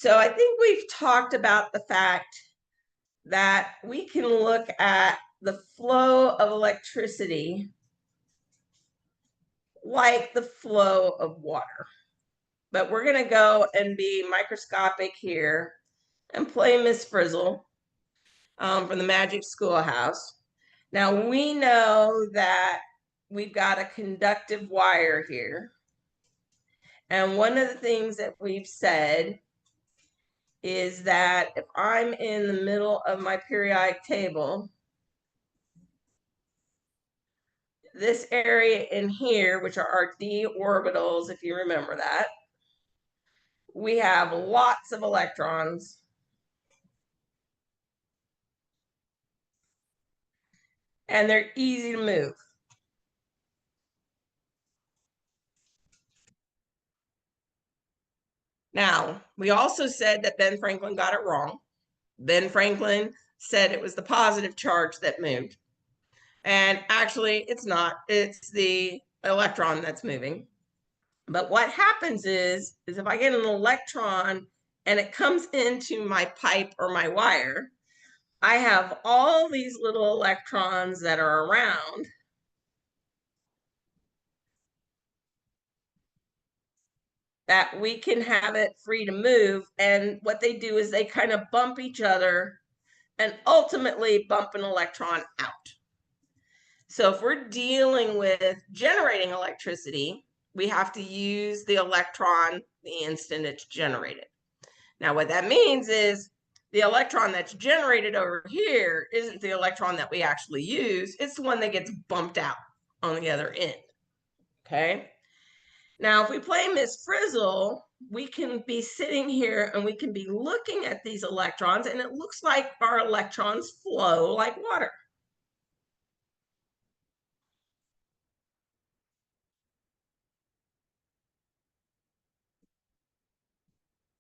So I think we've talked about the fact that we can look at the flow of electricity like the flow of water. But we're going to go and be microscopic here and play Miss Frizzle from the Magic Schoolhouse. Now we know that we've got a conductive wire here. And one of the things that we've said is that if I'm in the middle of my periodic table, this area in here, which are our d orbitals, if you remember that, we have lots of electrons. And they're easy to move. Now, we also said that Ben Franklin got it wrong. Ben Franklin said it was the positive charge that moved. And actually, it's not. It's the electron that's moving. But what happens is if I get an electron and it comes into my pipe or my wire, I have all these little electrons that are around. That we can have it free to move. And what they do is they kind of bump each other and ultimately bump an electron out. So if we're dealing with generating electricity, we have to use the electron the instant it's generated. Now, what that means is the electron that's generated over here isn't the electron that we actually use. It's the one that gets bumped out on the other end. Okay. Now, if we play Miss Frizzle, we can be sitting here and we can be looking at these electrons, and it looks like our electrons flow like water.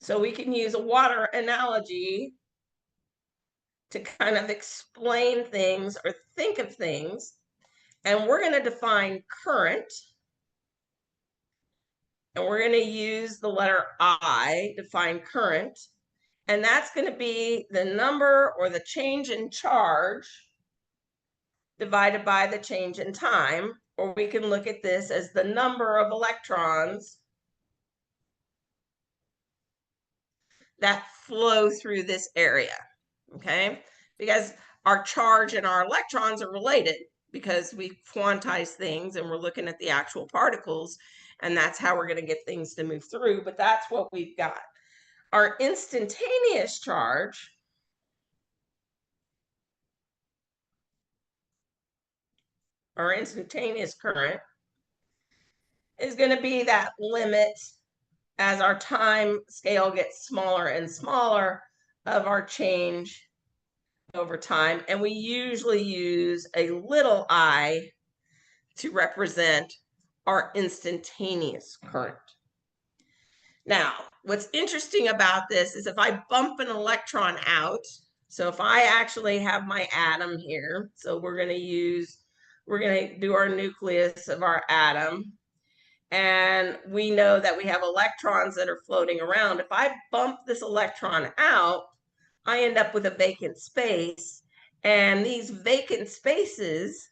So we can use a water analogy to kind of explain things or think of things. And we're going to define current. And we're going to use the letter I to define current. And that's going to be the number or the change in charge divided by the change in time. Or we can look at this as the number of electrons that flow through this area. Okay? Because our charge and our electrons are related because we quantize things and we're looking at the actual particles, and that's how we're going to get things to move through. But that's what we've got. Our instantaneous charge our instantaneous current is going to be that limit as our time scale gets smaller and smaller of our change over time. And we usually use a little I to represent our instantaneous current. Now, what's interesting about this is if I bump an electron out, so if I actually have my atom here, so we're going to do our nucleus of our atom, and we know that we have electrons that are floating around. If I bump this electron out, I end up with a vacant space, and these vacant spaces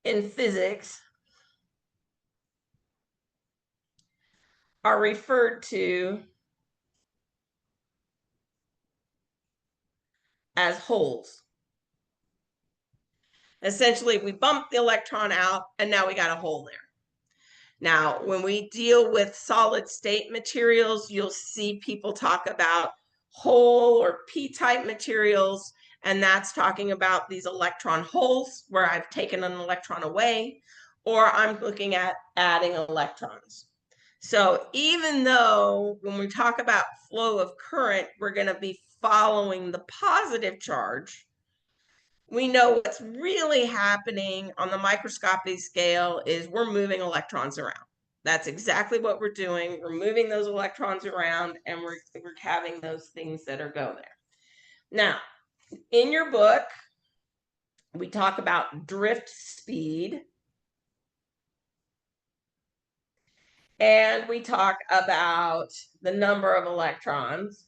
in physics are referred to as holes. Essentially, we bump the electron out, and now we got a hole there. Now, when we deal with solid state materials, you'll see people talk about hole or p-type materials, and that's talking about these electron holes where I've taken an electron away, or I'm looking at adding electrons. So even though when we talk about flow of current, we're going to be following the positive charge, we know what's really happening on the microscopic scale is we're moving electrons around. That's exactly what we're doing. We're moving those electrons around, and we're having those things that are going there. Now, in your book, we talk about drift speed. And we talk about the number of electrons.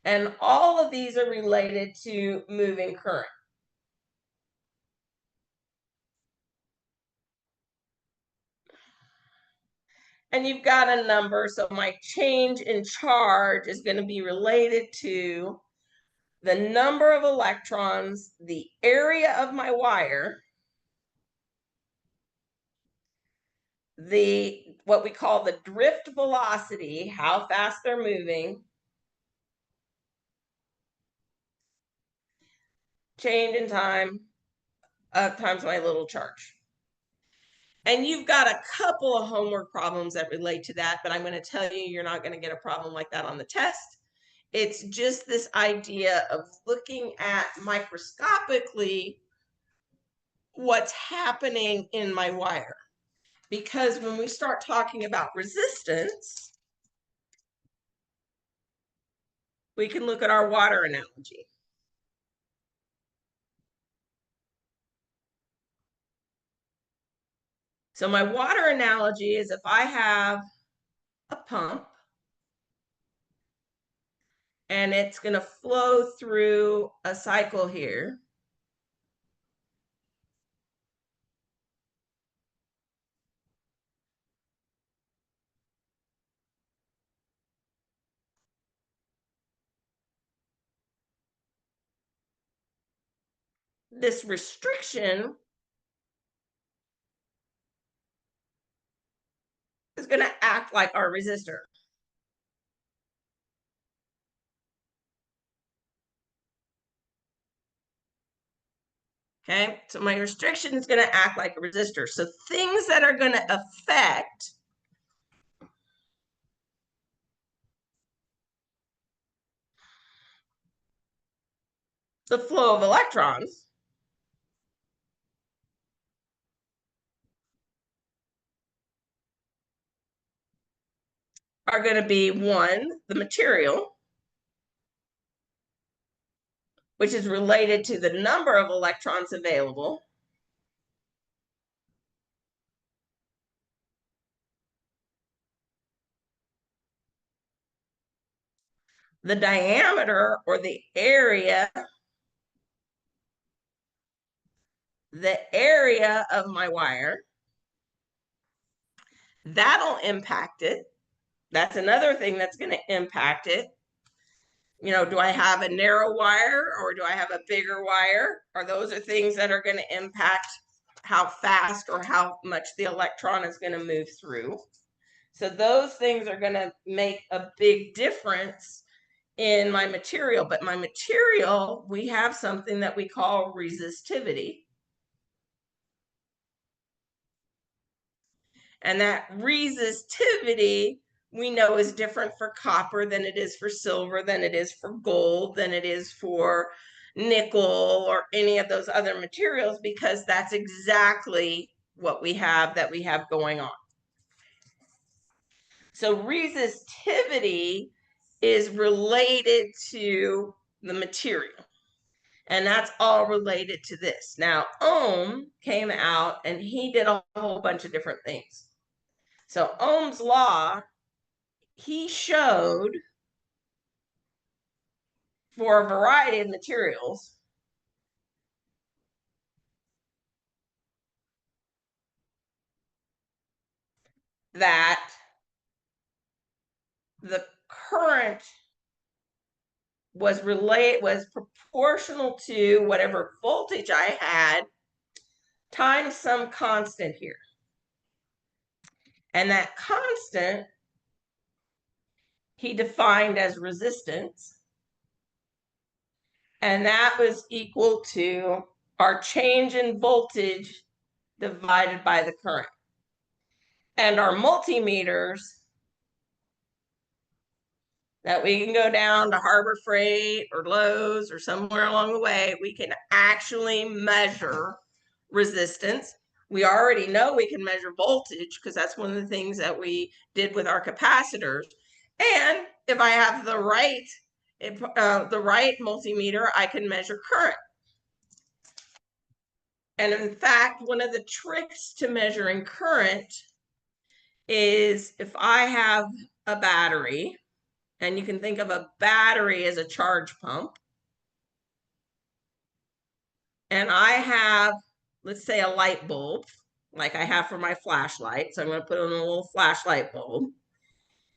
And all of these are related to moving current. And you've got a number, so my change in charge is going to be related to the number of electrons, the area of my wire, the what we call the drift velocity, how fast they're moving, change in time, times my little charge. And you've got a couple of homework problems that relate to that, but I'm going to tell you, you're not going to get a problem like that on the test. It's just this idea of looking at microscopically what's happening in my wire. Because when we start talking about resistance, we can look at our water analogy. So my water analogy is if I have a pump and it's going to flow through a cycle here. This restriction is going to act like our resistor. Okay, so my restriction is going to act like a resistor. So things that are going to affect the flow of electrons are going to be one, the material, which is related to the number of electrons available. The diameter or the area of my wire, that'll impact it. That's another thing that's going to impact it. You know, do I have a narrow wire or do I have a bigger wire? Or those are things that are going to impact how fast or how much the electron is going to move through. So those things are going to make a big difference in my material. But my material, we have something that we call resistivity. And that resistivity we know is different for copper than it is for silver, than it is for gold, than it is for nickel or any of those other materials, because that's exactly what we have going on. So resistivity is related to the material. And that's all related to this. Now, Ohm came out and he did a whole bunch of different things. So Ohm's law, he showed for a variety of materials that the current was proportional to whatever voltage I had times some constant here. And that constant he defined as resistance. And that was equal to our change in voltage divided by the current. And our multimeters that we can go down to Harbor Freight or Lowe's or somewhere along the way, we can actually measure resistance. We already know we can measure voltage because that's one of the things that we did with our capacitors. And if I have the right multimeter, I can measure current. And in fact, one of the tricks to measuring current is if I have a battery, and you can think of a battery as a charge pump, and I have, let's say, a light bulb, like I have for my flashlight. So I'm going to put on a little flashlight bulb.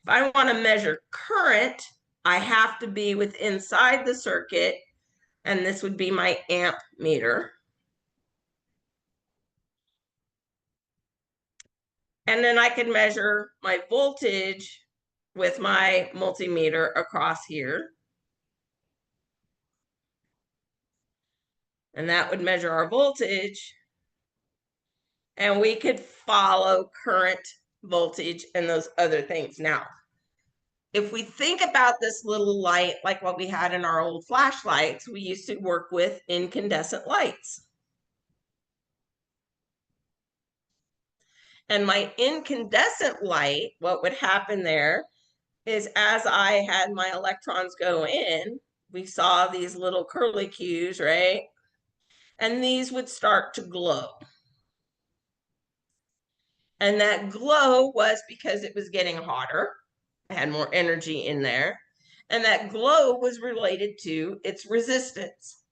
If I want to measure current, I have to be within inside the circuit, and this would be my amp meter. And then I can measure my voltage with my multimeter across here. And that would measure our voltage. And we could follow current, voltage, and those other things. Now, if we think about this little light, like what we had in our old flashlights, we used to work with incandescent lights. And my incandescent light, what would happen there is as I had my electrons go in, we saw these little curlicues, right? And these would start to glow. And that glow was because it was getting hotter, it had more energy in there. And that glow was related to its resistance.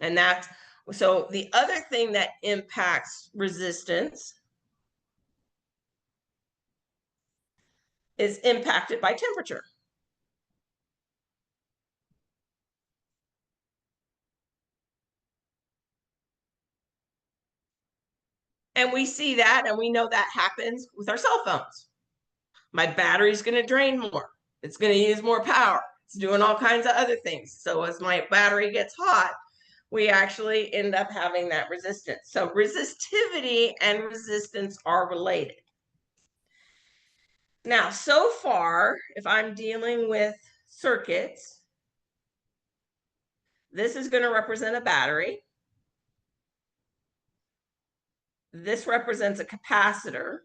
And that's so the other thing that impacts resistance is impacted by temperature. And we see that, and we know that happens with our cell phones. My battery's going to drain more. It's going to use more power. It's doing all kinds of other things. So as my battery gets hot, we actually end up having that resistance. So resistivity and resistance are related. Now, so far, if I'm dealing with circuits, this is going to represent a battery. This represents a capacitor.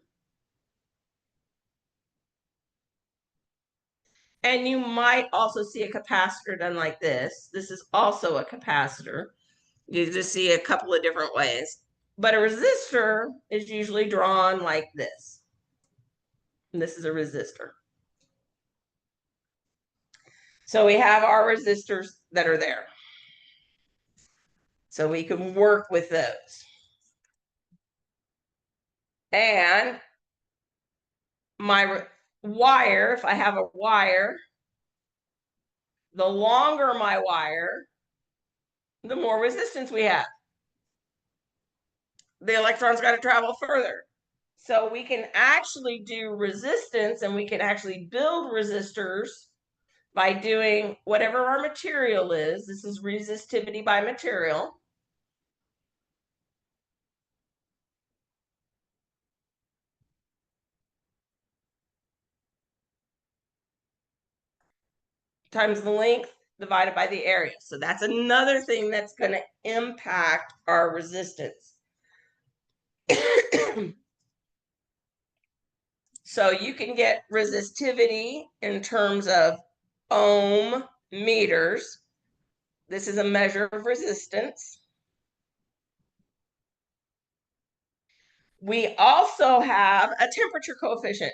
And you might also see a capacitor done like this. This is also a capacitor. You just see a couple of different ways. But a resistor is usually drawn like this. And this is a resistor. So we have our resistors that are there. So we can work with those. And my wire, if I have a wire, the longer my wire, the more resistance we have. The electron's got to travel further. So we can actually do resistance, and we can actually build resistors by doing whatever our material is. This is resistivity by material. Times the length divided by the area. So that's another thing that's going to impact our resistance. So you can get resistivity in terms of ohm meters. This is a measure of resistance. We also have a temperature coefficient,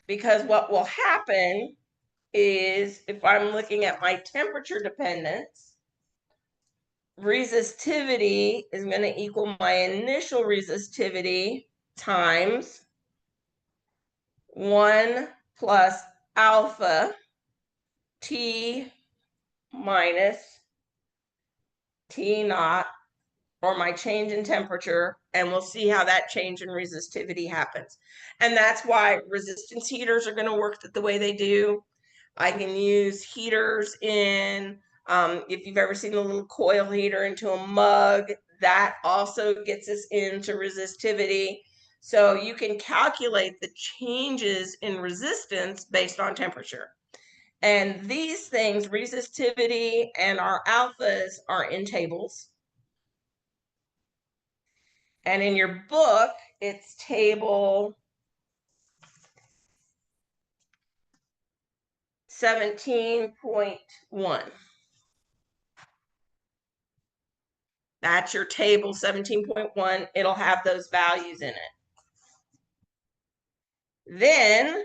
because what will happen is if I'm looking at my temperature dependence, resistivity is going to equal my initial resistivity times 1 plus alpha T minus T naught, or my change in temperature, and we'll see how that change in resistivity happens. And that's why resistance heaters are going to work the way they do. I can use heaters in, if you've ever seen a little coil heater into a mug, that also gets us into resistivity. So you can calculate the changes in resistance based on temperature. And these things, resistivity and our alphas, are in tables. And in your book, it's table 17.1. That's your table 17.1. It'll have those values in it. Then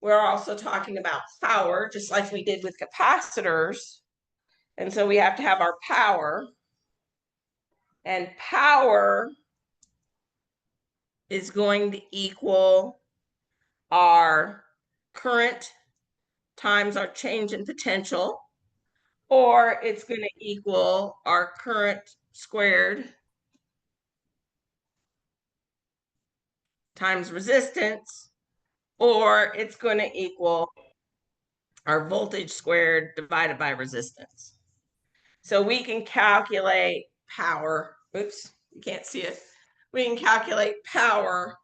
we're also talking about power, just like we did with capacitors. And so we have to have our power. And power is going to equal our current times our change in potential, or it's going to equal our current squared times resistance, or it's going to equal our voltage squared divided by resistance. So we can calculate power. Oops, you can't see it. We can calculate power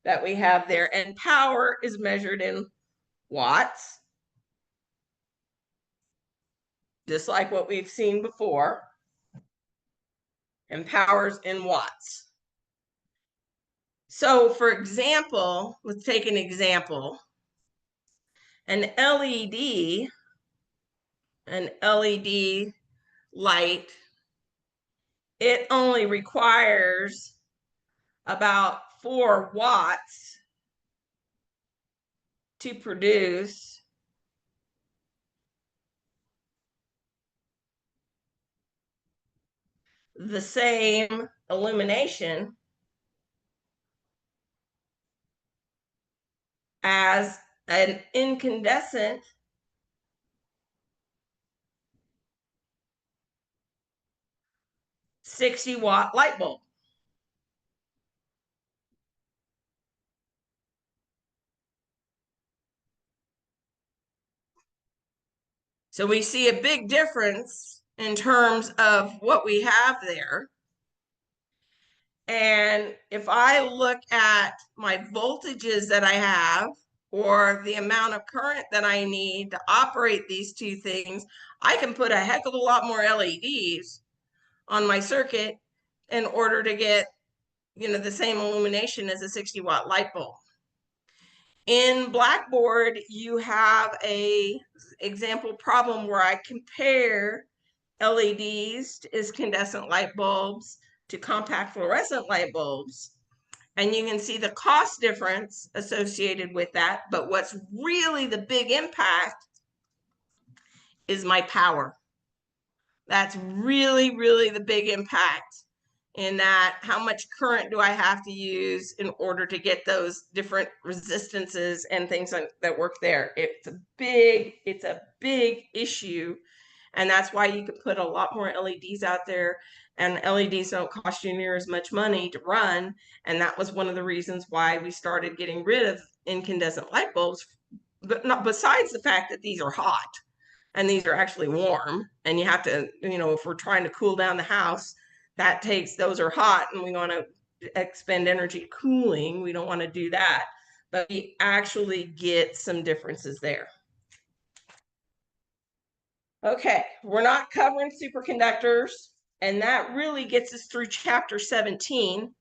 that we have there, and power is measured in watts, just like what we've seen before, and power's in watts. So for example, let's take an example. An LED light, it only requires about 4 watts to produce the same illumination as an incandescent $60-watt light bulb. So we see a big difference in terms of what we have there. And if I look at my voltages that I have, or the amount of current that I need to operate these two things, I can put a heck of a lot more LEDs on my circuit in order to get, the same illumination as a 60-watt light bulb. In Blackboard, you have a example problem where I compare LEDs to incandescent light bulbs to compact fluorescent light bulbs. And you can see the cost difference associated with that. But what's really the big impact is my power. That's really, really the big impact, in that how much current do I have to use in order to get those different resistances and things that work there. It's a big issue. And that's why you can put a lot more LEDs out there, and LEDs don't cost you near as much money to run. And that was one of the reasons why we started getting rid of incandescent light bulbs, but not besides the fact that these are hot and these are actually warm, and you have to, if we're trying to cool down the house, those are hot, and we want to expend energy cooling. We don't want to do that, but we actually get some differences there. Okay, we're not covering superconductors, and that really gets us through chapter 17.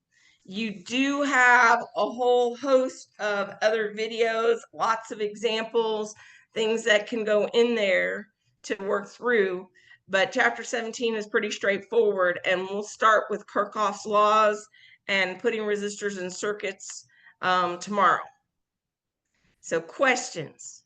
You do have a whole host of other videos, lots of examples, things that can go in there to work through. But chapter 17 is pretty straightforward, and we'll start with Kirchhoff's laws and putting resistors in circuits tomorrow. So questions?